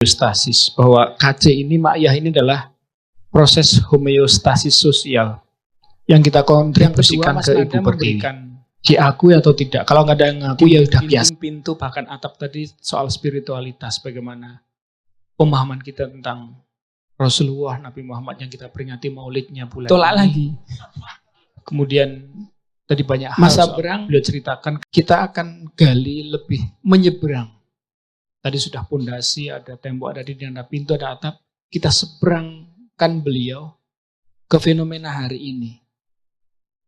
homeostasis, bahwa KC ini Ma'iyah ini adalah proses homeostasis sosial yang kita kontribusikan ke Ibu Pertiwi. Diakui atau tidak? Kalau nggak ada yang ngaku ya udah biasa. Pintu bahkan atap tadi soal spiritualitas, bagaimana pemahaman kita tentang Rasulullah Nabi Muhammad yang kita peringati maulidnya bulan Tolak ini. lagi. Kemudian tadi banyak hal masa berang beliau ceritakan, kita akan gali lebih menyeberang. Tadi sudah pondasi, ada tembok, ada dinding, ada pintu, ada atap. Kita seberangkan beliau ke fenomena hari ini.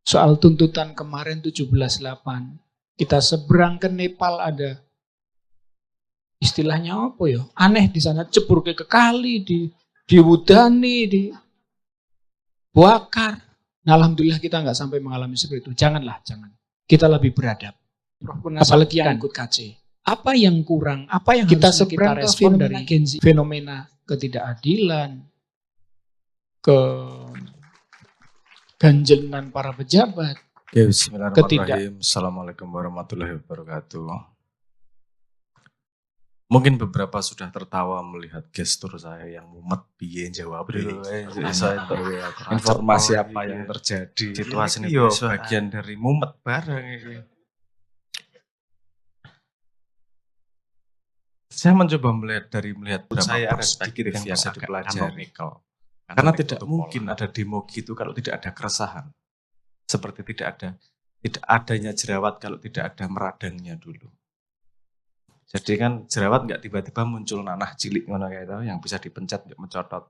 Soal tuntutan kemarin 17.8. Kita seberang ke Nepal, ada istilahnya apa ya? Aneh di sana, cebur ke kali, diwudani, dibakar. Nah, alhamdulillah kita nggak sampai mengalami seperti itu. Jangan. Kita lebih beradab. Apalagi yang ikut KC. Apa yang kurang? Apa yang kita seberang kita respon dari fenomena ketidakadilan, keganjelan para pejabat. Oke, bismillahirrahmanirrahim. Assalamualaikum warahmatullahi wabarakatuh. Mungkin beberapa sudah tertawa melihat gestur saya yang mumet piye jawab ini. Informasi apa yang terjadi. Situasi ini bagian dari mumet bareng ini. Saya mencoba melihat beberapa saya perspektif yang bisa dipelajari. Karena tidak mungkin ada demo gitu kalau tidak ada keresahan. Seperti tidak adanya jerawat kalau tidak ada meradangnya dulu. Jadi kan jerawat nggak tiba-tiba muncul nanah cilik ngono kayak itu yang bisa dipencet untuk mencotot.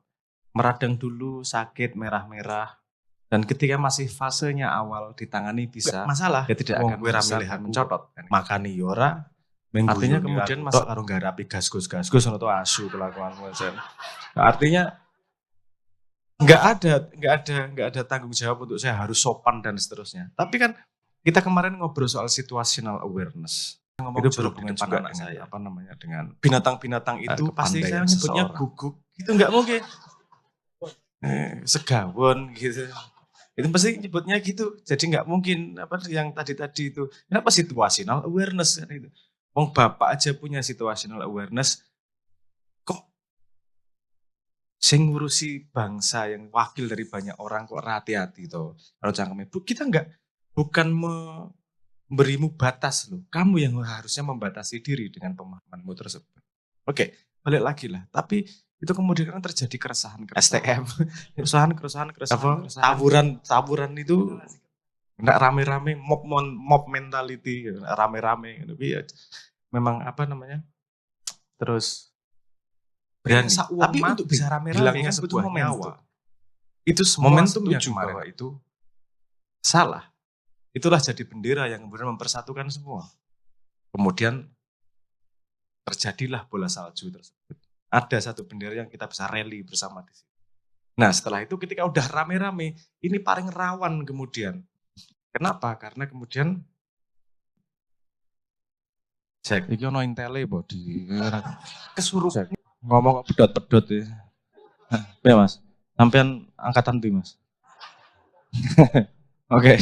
Meradang dulu, sakit, merah-merah. Dan ketika masih fasenya awal ditangani bisa. Gak masalah. Ya tidak akan bisa mencotot. Makani yora. Artinya kemudian masa karo garapi gas-gus ngono to asu kelakuanmu. Artinya nggak ada tanggung jawab untuk saya harus sopan dan seterusnya. Tapi kan kita kemarin ngobrol soal situational awareness. Itu berhubungan juga dengan saya, dengan binatang-binatang itu pasti saya nyebutnya guguk. Itu nggak mungkin. Segawon gitu. Itu pasti nyebutnya gitu. Jadi nggak mungkin yang tadi itu. Kenapa situational awareness kan itu? Wong bapak aja punya situational awareness. Kok sing ngurusi bangsa yang wakil dari banyak orang kok hati-hati toh. Kalau cangkeme kita bukan memberimu batas loh. Kamu yang harusnya membatasi diri dengan pemahamanmu tersebut. Oke, balik lagi lah. Tapi itu kemudian kan terjadi keresahan. STM. keresahan. Taburan itu enggak rame-rame mob mentality, rame-rame gitu. Ya, memang terus berani. Tapi untuk bisa rame-rame kan butuh momentum. Itu momentumnya kemarin itu salah. Itulah jadi bendera yang kemudian mempersatukan semua. Kemudian terjadilah bola salju tersebut. Ada satu bendera yang kita bisa rally bersama di sini. Nah setelah itu ketika udah rame-rame, ini paling rawan kemudian. Kenapa? Karena kemudian cek. Iki ono intele bodi. Kesurupan. Ngomong kok pedot-pedot ya. Ya mas, sampean angkatan tuh mas. Oke.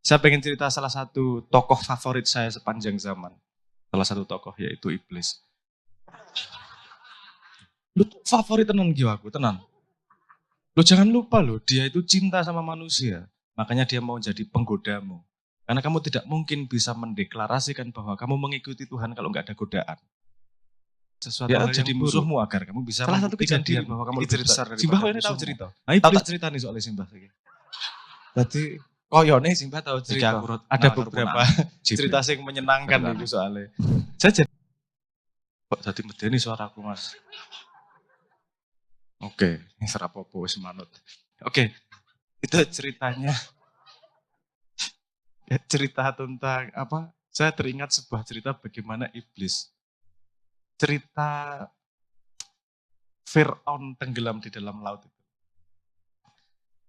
Saya pengen cerita salah satu tokoh favorit saya sepanjang zaman. Salah satu tokoh yaitu Iblis. Lu favorit tenan jiwaku, tenan. Lu jangan lupa loh, dia itu cinta sama manusia. Makanya dia mau jadi penggodamu. Karena kamu tidak mungkin bisa mendeklarasikan bahwa kamu mengikuti Tuhan kalau nggak ada godaan. Sesuatu dia jadi musuhmu agar kamu bisa salah satu kejadian bahwa kamu lebih besar dari Simbah ini tahu cerita. Nah, tahu tak cerita nih soal Simbah lagi. Berarti koyone Simbah tahu cerita. Ada beberapa cerita yang menyenangkan itu soalnya. Saya kok jadi medeni suaraku mas. Oke, ini serapopo wis manut. Oke, itu ceritanya. Cerita tentang saya teringat sebuah cerita bagaimana iblis. Cerita Fir'aun tenggelam di dalam laut itu.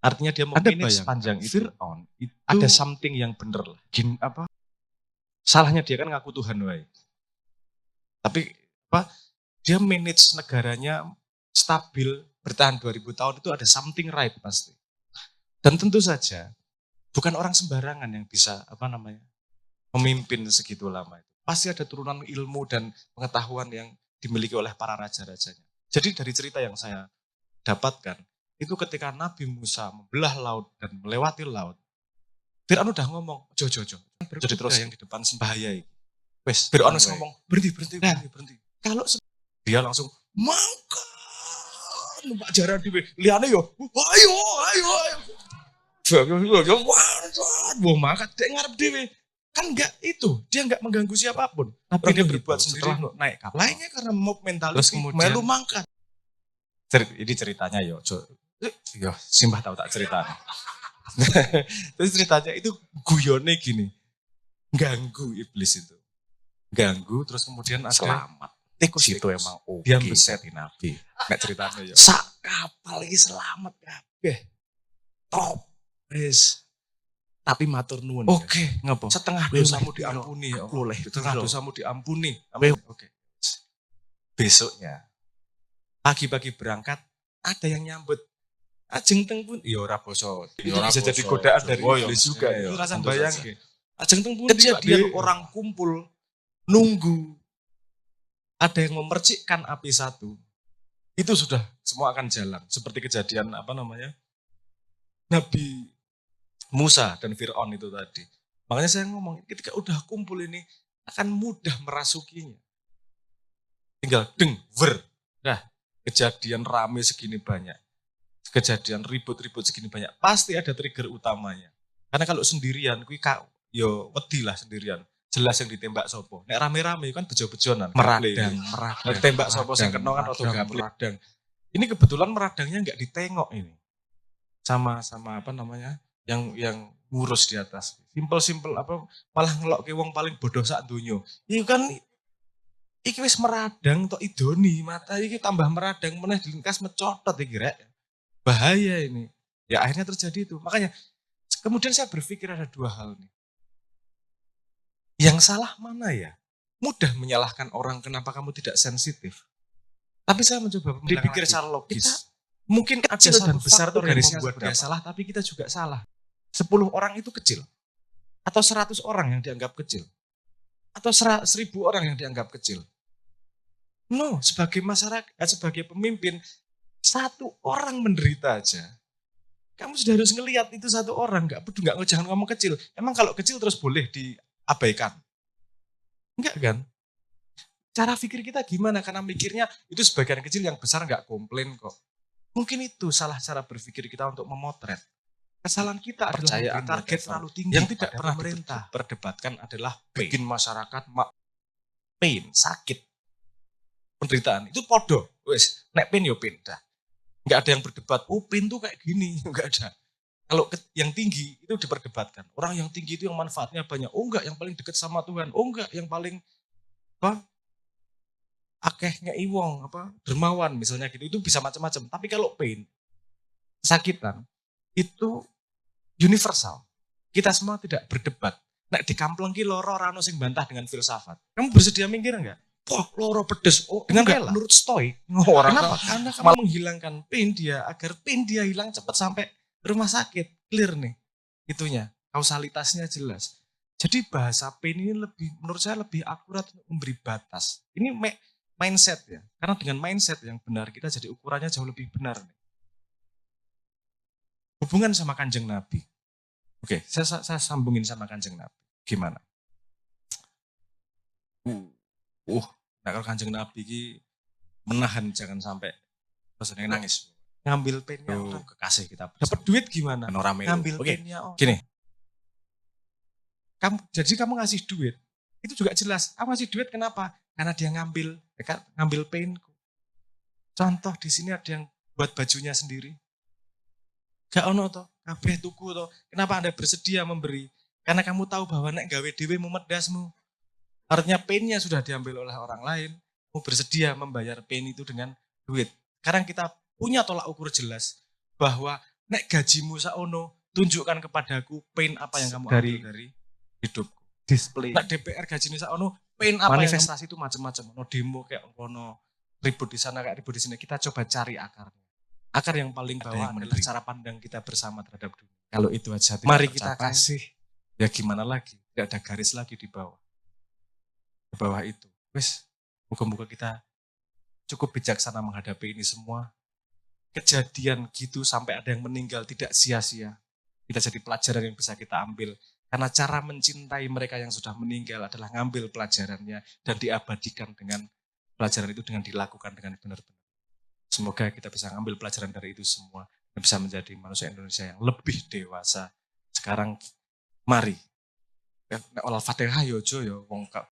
Artinya dia mungkin sepanjang itu. Fir'aun itu ada something yang bener lah. Salahnya dia kan ngaku Tuhan wae. Tapi dia manage negaranya stabil bertahan 2000 tahun itu ada something right pasti. Dan tentu saja bukan orang sembarangan yang bisa memimpin segitu lama itu. Pasti ada turunan ilmu dan pengetahuan yang dimiliki oleh para raja-rajanya. Jadi dari cerita yang saya dapatkan, itu ketika Nabi Musa membelah laut dan melewati laut, Fir'aun udah ngomong, jojo. Jadi terus yang di depan bahaya ini. Wes, Fir'aun ngomong, berhenti. Kalau dia langsung, mangkat, numpak jaran di liane yo, ayo. Wah, mangkat, dia ngarep dewe. Kan enggak itu, dia enggak mengganggu siapapun. Tapi dia berbuat sendiri naik kapal. Lainnya karena mob mentality, melu mangkat. Ini ceritanya yo, Simbah tahu tak ceritanya. Terus ceritanya itu guyone gini, ganggu iblis itu. Ganggu, terus kemudian ada selamat. Tikus itu emang oke. Dia beset Nabi. Nek ceritanya yo. Sak kapal iki selamat kabeh. Top. Wis. Tapi matur nuwun. Oke, Ngopo? Setengah dosamu diampuni ya. Boleh. Setengah dosamu diampuni. Oke. Besoknya pagi-pagi berangkat ada yang nyambut. Ajeng teng pun ya ora basa. Itu bisa jadi godaan dari iblis juga. Itu rasa bayang. Ajeng teng pun kejadian orang kumpul nunggu. Ada yang memercikkan api satu. Itu sudah semua akan jalan. Seperti kejadian Nabi Musa dan Fir'aun itu tadi. Makanya saya ngomong, ketika udah kumpul ini akan mudah merasukinya. Tinggal Nah, kejadian rame segini banyak. Kejadian ribut-ribut segini banyak. Pasti ada trigger utamanya. Karena kalau sendirian, yo wedi lah sendirian. Jelas yang ditembak sopo. Nek rame-rame kan bejo-bejonan. Meradang. Tembak sopo sing kena kan rada gampang. Ini kebetulan meradangnya enggak ditengok ini. Sama yang ngurus di atas. Simpel malah ngelokke wong paling bodoh sak donya. Iki kan iki wis meradang tok idoni, mata iki tambah meradang meneh dilingkas mecotot iki rek. Bahaya ini. Ya akhirnya terjadi itu. Makanya kemudian saya berpikir ada dua hal nih. Yang salah mana ya? Mudah menyalahkan orang kenapa kamu tidak sensitif. Tapi saya mencoba dipikir secara logis. Mungkin ada satu besar faktor yang membuat dia salah, tapi kita juga salah. 10 orang itu kecil. Atau 100 orang yang dianggap kecil. Atau 1000 orang yang dianggap kecil. No, sebagai masyarakat, sebagai pemimpin, 1 orang menderita aja. Kamu sudah harus ngelihat itu 1 orang, jangan ngomong kecil. Emang kalau kecil terus boleh diabaikan? Enggak kan? Cara pikir kita gimana? Karena mikirnya itu sebagian kecil, yang besar enggak komplain kok. Mungkin itu salah cara berpikir kita untuk memotret. Kesalahan kita adalah target terlalu tinggi yang tidak pernah pemerintah perdebatkan adalah bikin masyarakat pain, sakit, penderitaan. Itu podo. Wes, nek pain yo pain dah. Enggak ada yang berdebat, pain tuh kayak gini, enggak ada. Kalau yang tinggi itu diperdebatkan. Orang yang tinggi itu yang manfaatnya banyak. Oh enggak, yang paling dekat sama Tuhan. Oh enggak, yang paling akehnya iwong, dermawan misalnya gitu. Itu bisa macam-macam. Tapi kalau pain, kesakitan, itu universal. Kita semua tidak berdebat. Nek dikampleng ki loro ora ono sing bantah dengan filsafat. Kamu bersedia minggir enggak? Wah, loro pedes. Oh, dengan enggak menurut stoik. Kenapa? Karena kamu menghilangkan pain dia agar pain dia hilang cepat sampai rumah sakit. Clear nih. Itunya, kausalitasnya jelas. Jadi bahasa pain ini menurut saya lebih akurat untuk memberi batas. Ini mindset ya. Karena dengan mindset yang benar kita jadi ukurannya jauh lebih benar nih. Hubungan sama Kanjeng Nabi. Oke, saya sambungin sama Kanjeng Nabi. Gimana? Nah kalau Kanjeng Nabi ini menahan jangan sampai pesannya nangis. Ngambil pennya kekasih kita. Dapat duit gimana? Ngambil pennya. Gini. Kamu ngasih duit. Itu juga jelas. Kamu ngasih duit kenapa? Karena dia ngambil penku. Contoh di sini ada yang buat bajunya sendiri. Gak ono toh, kabeh tuku toh. Kenapa Anda bersedia memberi? Karena kamu tahu bahwa nek gawe dhewe memedasmu. Artinya painnya sudah diambil oleh orang lain. Kamu bersedia membayar pain itu dengan duit. Sekarang kita punya tolak ukur jelas bahwa nek gajimu saono, tunjukkan kepadaku pain apa yang kamu ambil dari hidupku. Display. Nek DPR gajinya saono, pain apa manifestasi itu macam-macam. Ono demo kayak ono ribut di sana kayak ribut di sini. Kita coba cari akarnya. Akar yang paling bawah adalah cara pandang kita bersama terhadap dunia. Kalau itu aja mari kita kasih. Ya gimana lagi? Tidak ada garis lagi di bawah. Di bawah itu. Wes, muka-muka kita cukup bijaksana menghadapi ini semua. Kejadian gitu sampai ada yang meninggal tidak sia-sia. Kita jadi pelajaran yang bisa kita ambil. Karena cara mencintai mereka yang sudah meninggal adalah ngambil pelajarannya dan diabadikan dengan pelajaran itu dengan dilakukan dengan benar-benar. Semoga kita bisa ngambil pelajaran dari itu semua dan bisa menjadi manusia Indonesia yang lebih dewasa. Sekarang mari. Olah Fatihah yo jo yo wong